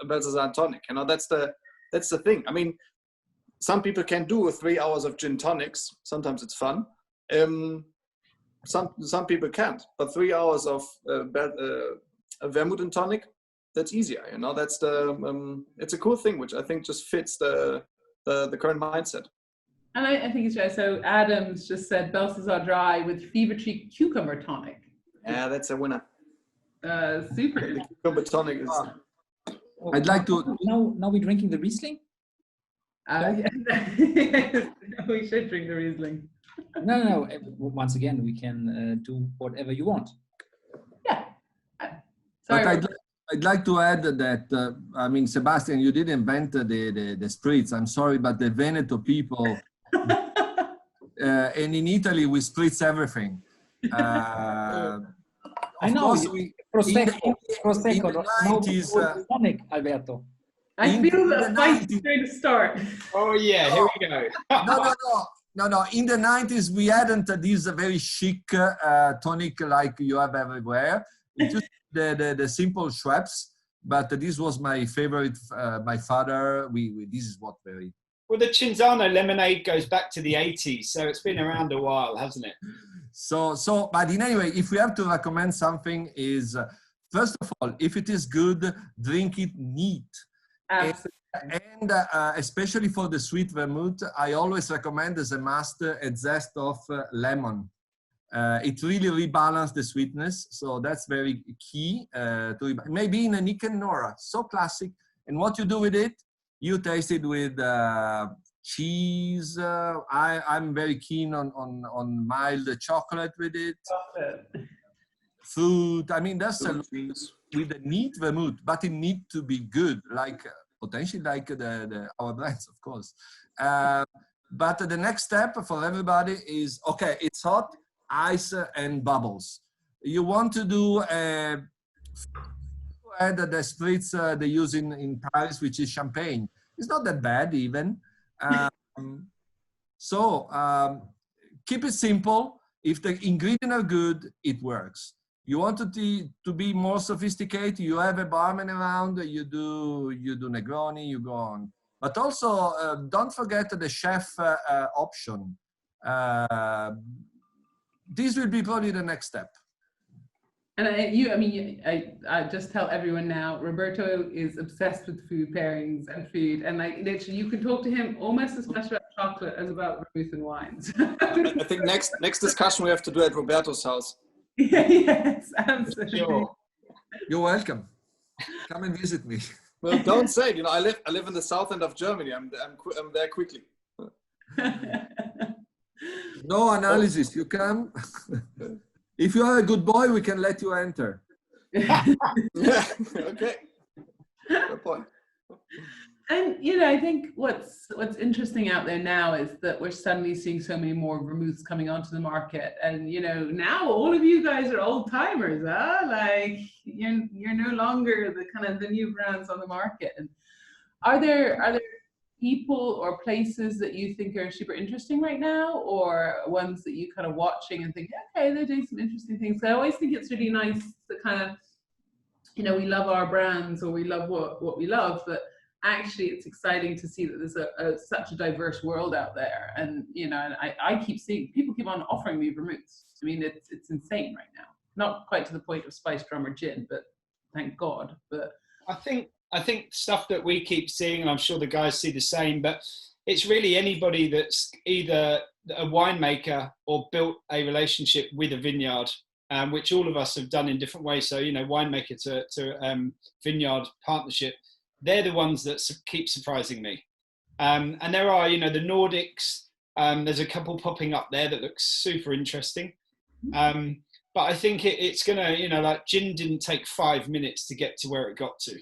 Belsazar and tonic? You know, that's the thing. I mean, some people can do 3 hours of gin tonics. Sometimes it's fun. Some people can't, but 3 hours of vermouth and tonic, that's easier. You know, that's it's a cool thing, which I think just fits the current mindset. And I think it's right. So Adams just said Belsazar dry with Fever Tree cucumber tonic. Yeah, that's a winner. Super. The cucumber tonic is. I'd like to. Now we're drinking the Riesling. We should drink the Riesling. No. Once again, we can do whatever you want. Yeah. Sorry. But I'd like to add that, I mean, Sebastian, you did invent the spritz. I'm sorry, but the Veneto people, and in Italy, we spritz everything. I know. Prosecco, in the 90s, tonic, Alberto. I feel the fight is going to start. Oh yeah, here we go. No. In the 90s, we hadn't this very chic tonic like you have everywhere. It's just the simple Schweppes, but this was my favorite. My father, this is what very. Well, the Cinzano lemonade goes back to the 80s, so it's been around a while, hasn't it? So, but in any way, if we have to recommend something, is first of all, if it is good, drink it neat. Absolutely. And especially for the sweet vermouth, I always recommend as a must a zest of lemon. It really rebalances the sweetness, so that's very key. Maybe in a Nick and Nora, so classic. And what you do with it, you taste it with cheese. I'm very keen on mild chocolate with it. Fruit. I mean, that's with a neat vermouth, but it needs to be good, like potentially like our brands, of course. But the next step for everybody is, okay, it's hot, ice and bubbles. You want to do add the spritz they use in Paris, which is champagne. It's not that bad even. Keep it simple. If the ingredients are good, it works. You want to be more sophisticated, you have a barman around, you do Negroni, you go on. But also, don't forget the chef option. This will be probably the next step. And I just tell everyone now, Roberto is obsessed with food pairings and food. And like literally, you can talk to him almost as much about chocolate as about vermouth and wines. I think next discussion we have to do at Roberto's house. Yes, absolutely. Sure. You're welcome. Come and visit me. Well, don't say it. You know, I live in the south end of Germany. I'm there quickly. No analysis. You come. If you are a good boy, we can let you enter. Yeah. Okay. Good point. And I think what's interesting out there now is that we're suddenly seeing so many more vermouths coming onto the market, and now all of you guys are old timers, huh? Like you're no longer the kind of the new brands on the market. And are there people or places that you think are super interesting right now, or ones that you kind of watching and think, okay, they're doing some interesting things? I always think it's really nice to kind of, we love our brands or we love what we love, but actually it's exciting to see that there's such a diverse world out there. And, and I keep seeing, people keep on offering me vermouths. I mean, it's insane right now. Not quite to the point of spice rum or gin, but thank God. But I think stuff that we keep seeing, and I'm sure the guys see the same, but it's really anybody that's either a winemaker or built a relationship with a vineyard, which all of us have done in different ways. So, winemaker to vineyard partnership, they're the ones that keep surprising me. And there are, the Nordics, there's a couple popping up there that looks super interesting. But I think it's going to, like gin didn't take 5 minutes to get to where it got to.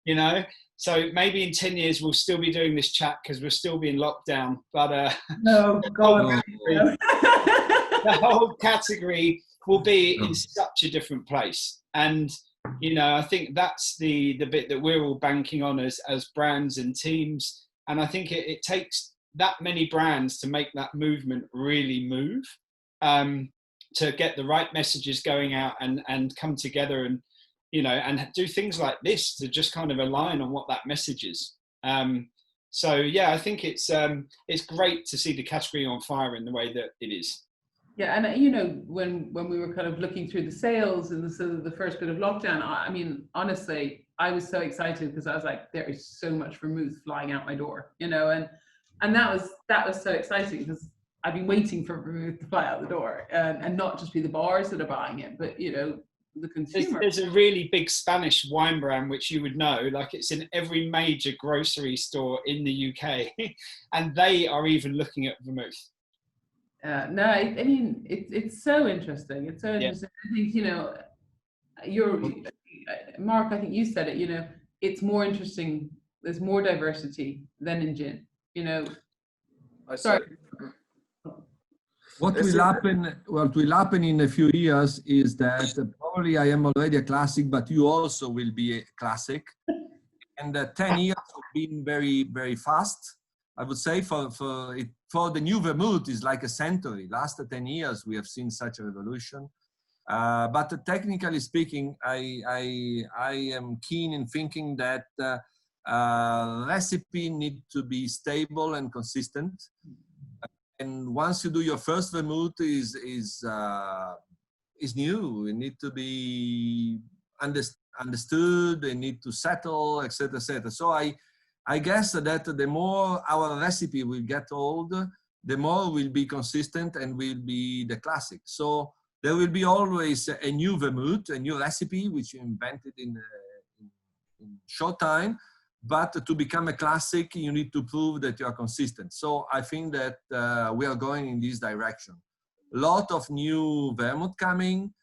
No. So maybe in 10 years we'll still be doing this chat because we'll still be in lockdown, but no, God, the whole category will be in such a different place. And I think that's the bit that we're all banking on as brands and teams. And I think it takes that many brands to make that movement really move, to get the right messages going out and come together and and do things like this to just kind of align on what that message is. So yeah, I think it's great to see the category on fire in the way that it is. Yeah, and when we were kind of looking through the sales and the first bit of lockdown, I mean, honestly, I was so excited because I was like, there is so much vermouth flying out my door, and that was so exciting because I've been waiting for vermouth to fly out the door, and not just be the bars that are buying it, but the consumer. There's a really big Spanish wine brand which you would know, like it's in every major grocery store in the UK, and they are even looking at vermouth. No, I mean it's so interesting. It's so interesting. I think, you know, Mark, I think you said it. You know, it's more interesting. There's more diversity than in gin. You know, sorry. What will happen in a few years is that probably I am already a classic, but you also will be a classic. And 10 years have been very, very fast. I would say for the new vermouth is like a century. Last 10 years, we have seen such a revolution. But technically speaking, I am keen in thinking that recipe need to be stable and consistent. And once you do your first vermouth is new. It need to be understood. They need to settle, etc., etc. So I guess that the more our recipe will get old, the more will be consistent and will be the classic. So there will be always a new vermouth, a new recipe which you invented in short time. But to become a classic, you need to prove that you are consistent. So I think that we are going in this direction. A lot of new vermouth coming,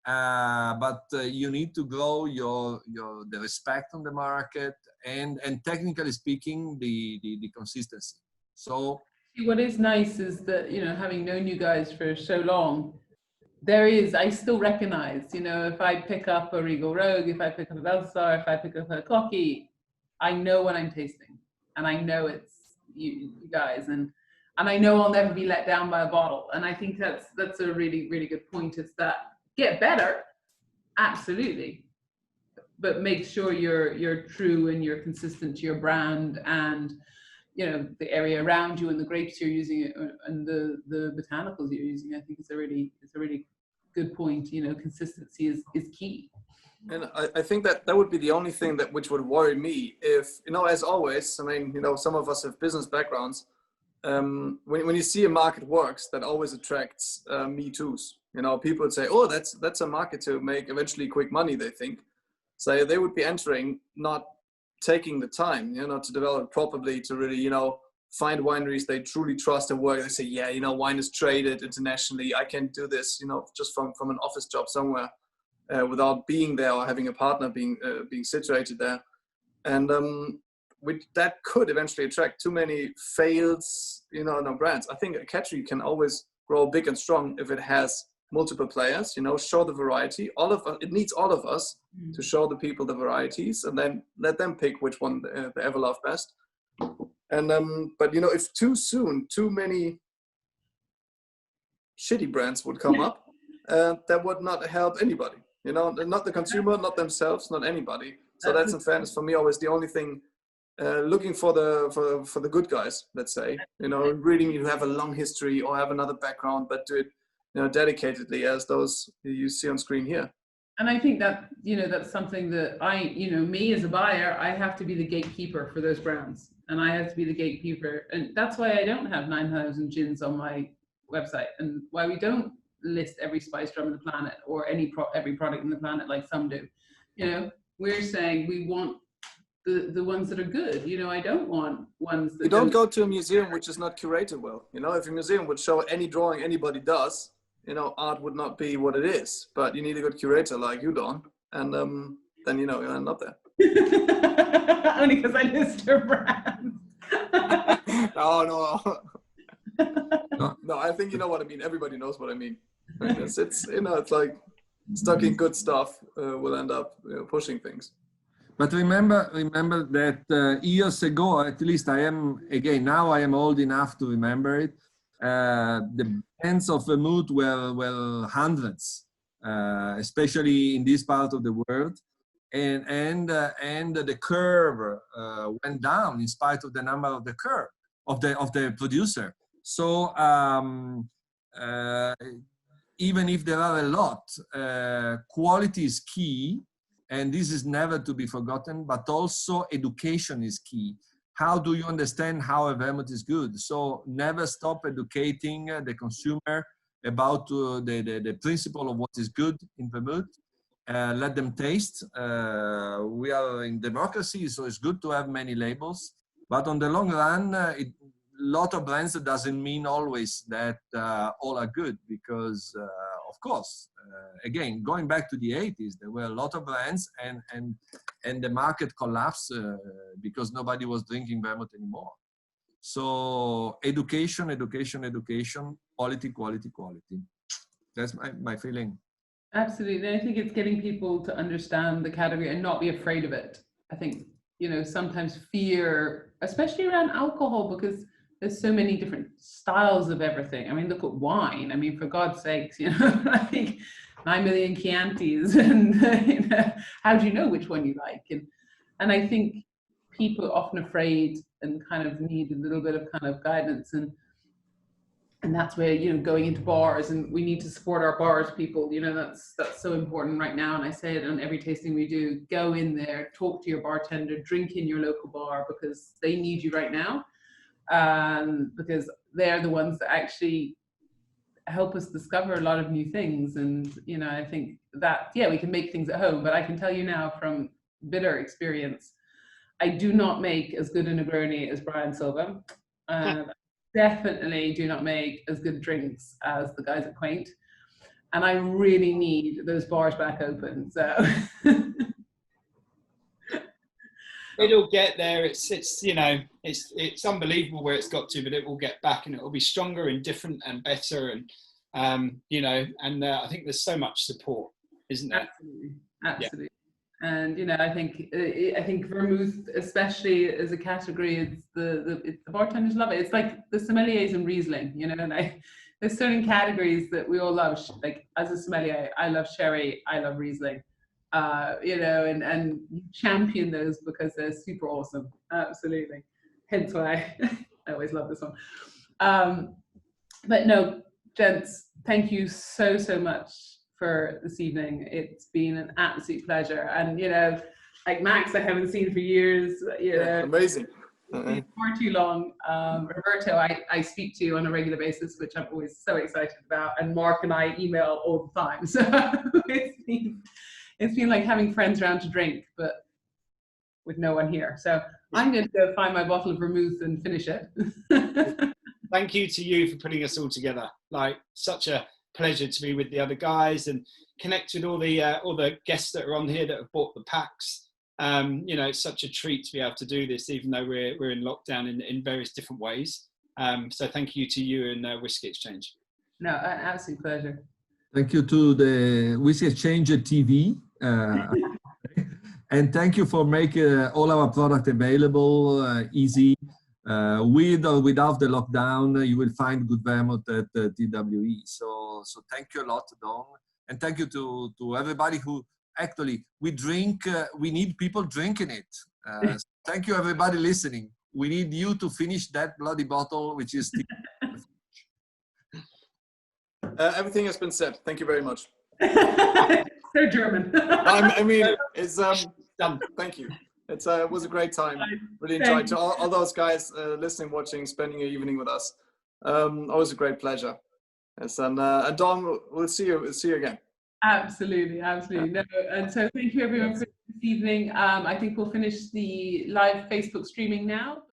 but you need to grow the respect on the market and technically speaking, the consistency. So what is nice is that, you know, having known you guys for so long, I still recognize, you know, if I pick up a Regal Rogue, if I pick up a Belsazar, if I pick up a Cocchi, I know what I'm tasting, and I know it's you guys, and I know I'll never be let down by a bottle. And I think that's a really, really good point. It's that get better, absolutely, but make sure you're true and you're consistent to your brand and, you know, the area around you and the grapes you're using and the botanicals you're using. I think it's a really good point. You know, consistency is key. And I think that would be the only thing which would worry me if, you know, as always, I mean, you know, some of us have business backgrounds. When you see a market works, that always attracts me toos. You know, people would say, oh, that's a market to make eventually quick money, they think. So they would be entering, not taking the time, you know, to develop properly, to really, you know, find wineries they truly trust and work. They say, yeah, you know, wine is traded internationally. I can do this, you know, just from an office job somewhere. Without being there or having a partner being situated there, and that could eventually attract too many fails, you know, no brands. I think a category can always grow big and strong if it has multiple players. You know, show the variety. It needs all of us to show the people the varieties, and then let them pick which one they ever love best. And but you know, if too soon, too many shitty brands would come up, that would not help anybody. You know, not the consumer, not themselves, not anybody. So that's, in fairness, for me, always the only thing. Looking for the good guys, let's say. You know, really need to have a long history or have another background, but do it, you know, dedicatedly, as those you see on screen here. And I think that, you know, that's something that me as a buyer, I have to be the gatekeeper for those brands, and I have to be the gatekeeper, and that's why I don't have 9,000 gins on my website, and why we don't list every spice drum on the planet or every product on the planet like some do. You know, we're saying we want the ones that are good. You know, I don't want ones that you don't go to a museum which is not curated well. You know, if a museum would show any drawing anybody does, you know, art would not be what it is. But you need a good curator like you, Don, and then, you know, you'll end up there. Only because I list your brands. No, I think you know what I mean. Everybody knows what I mean. It's you know, it's like stuck in good stuff will end up, you know, pushing things. But remember that years ago, at least I am old enough to remember it. The brands of vermouth were hundreds, especially in this part of the world, and the curve went down in spite of the number of the curve of the producer. So even if there are a lot, quality is key. And this is never to be forgotten, but also education is key. How do you understand how a vermouth is good? So never stop educating the consumer about the principle of what is good in vermouth. let them taste. We are in democracy, so it's good to have many labels. But on the long run, a lot of brands doesn't mean always that all are good, because of course, again, going back to the 80s, there were a lot of brands and the market collapsed because nobody was drinking vermouth anymore. So education, education, education, quality, quality, quality. That's my feeling. Absolutely. I think it's getting people to understand the category and not be afraid of it. I think, you know, sometimes fear, especially around alcohol, because there's so many different styles of everything. I mean, look at wine. I mean, for God's sakes, you know, like 9 million Chiantis, and you know, how do you know which one you like? And I think people are often afraid and kind of need a little bit of kind of guidance, and that's where, you know, going into bars, and we need to support our bars people, you know, that's so important right now. And I say it on every tasting we do: go in there, talk to your bartender, drink in your local bar, because they need you right now, because they're the ones that actually help us discover a lot of new things. And you know, I think that, yeah, we can make things at home, but I can tell you now from bitter experience, I do not make as good a Negroni as Brian Silva. Definitely do not make as good drinks as the guys at Quaint. And I really need those bars back open. So it'll get there. It's you know, it's unbelievable where it's got to, but it will get back, and it will be stronger and different and better. And you know, and I think there's so much support, isn't there? Absolutely, absolutely. Yeah. And you know, I think vermouth, especially as a category, it's the bartenders love it. It's like the sommeliers and Riesling, you know. And there's certain categories that we all love. Like as a sommelier, I love sherry, I love Riesling, you know, and you champion those because they're super awesome. Absolutely. Hence why I always love this one. But no, gents, thank you so much for this evening. It's been an absolute pleasure. And you know, like Max, I haven't seen for years. You know, amazing. Far too long. Roberto, I speak to on a regular basis, which I'm always so excited about. And Mark and I email all the time. So it's been like having friends around to drink, but with no one here. So I'm going to go find my bottle of vermouth and finish it. Thank you to you for putting us all together. Like, such a pleasure to be with the other guys and connect with all the guests that are on here that have bought the packs. You know, it's such a treat to be able to do this, even though we're in lockdown in various different ways. So thank you to you and Whisky Exchange. No, an absolute pleasure. Thank you to the Whisky Exchange TV. And thank you for making all our product available, easy. With or without the lockdown, you will find good vermouth at TWE. So thank you a lot, Don. And thank you to everybody who actually, we need people drinking it. So thank you, everybody listening. We need you to finish that bloody bottle, which is everything has been said. Thank you very much. So German. I mean, it's done. Thank you. It was a great time. Really enjoyed to all those guys listening, watching, spending your evening with us. Always a great pleasure. Yes, and Don, we'll see you again. Absolutely. No, and so thank you everyone for this evening. I think we'll finish the live Facebook streaming now.